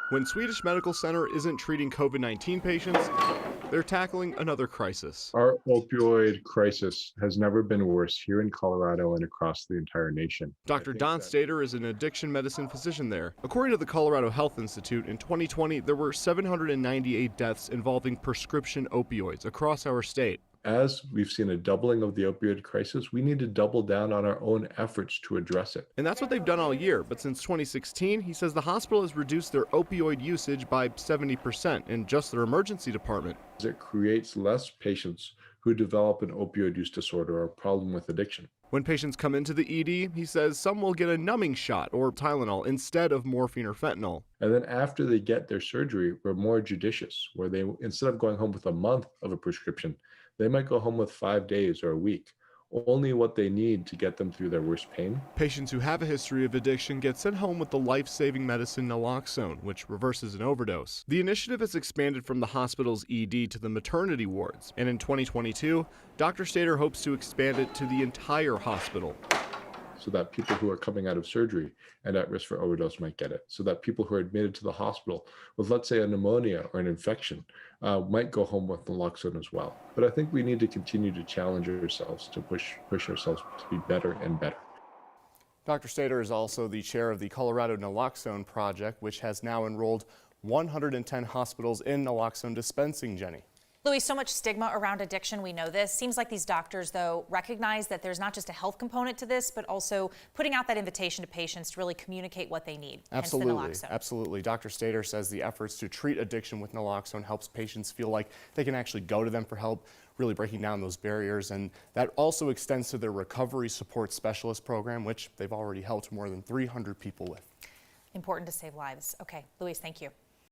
When Swedish Medical Center isn't treating COVID-19 patients, they're tackling another crisis. Our opioid crisis has never been worse here in Colorado and across the entire nation. Dr. Don Stader is an addiction medicine physician there. According to the Colorado Health Institute, in 2020, there were 798 deaths involving prescription opioids across our state. As we've seen a doubling of the opioid crisis, we need to double down on our own efforts to address it. And that's what they've done all year. But since 2016, he says the hospital has reduced their opioid usage by 70% in just their emergency department. It creates less patients who develop an opioid use disorder or a problem with addiction. When patients come into the ED, he says some will get a numbing shot or Tylenol instead of morphine or fentanyl. And then after they get their surgery, we're more judicious, where they, instead of going home with a month of a prescription, they might go home with 5 days or a week, only what they need to get them through their worst pain. Patients who have a history of addiction get sent home with the life-saving medicine naloxone, which reverses an overdose. The initiative has expanded from the hospital's ED to the maternity wards, and in 2022, Dr. Stader hopes to expand it to the entire hospital. So that people who are coming out of surgery and at risk for overdose might get it. So that people who are admitted to the hospital with, let's say, a pneumonia or an infection might go home with naloxone as well. But I think we need to continue to challenge ourselves, to push ourselves to be better and better. Dr. Stader is also the chair of the Colorado Naloxone Project, which has now enrolled 110 hospitals in naloxone dispensing, Jenny. Louis, so much stigma around addiction. We know this. Seems like these doctors, though, recognize that there's not just a health component to this, but also putting out that invitation to patients to really communicate what they need. Absolutely. Absolutely. Dr. Stader says the efforts to treat addiction with naloxone helps patients feel like they can actually go to them for help, really breaking down those barriers. And that also extends to their recovery support specialist program, which they've already helped more than 300 people with. Important to save lives. Okay, Louis, thank you.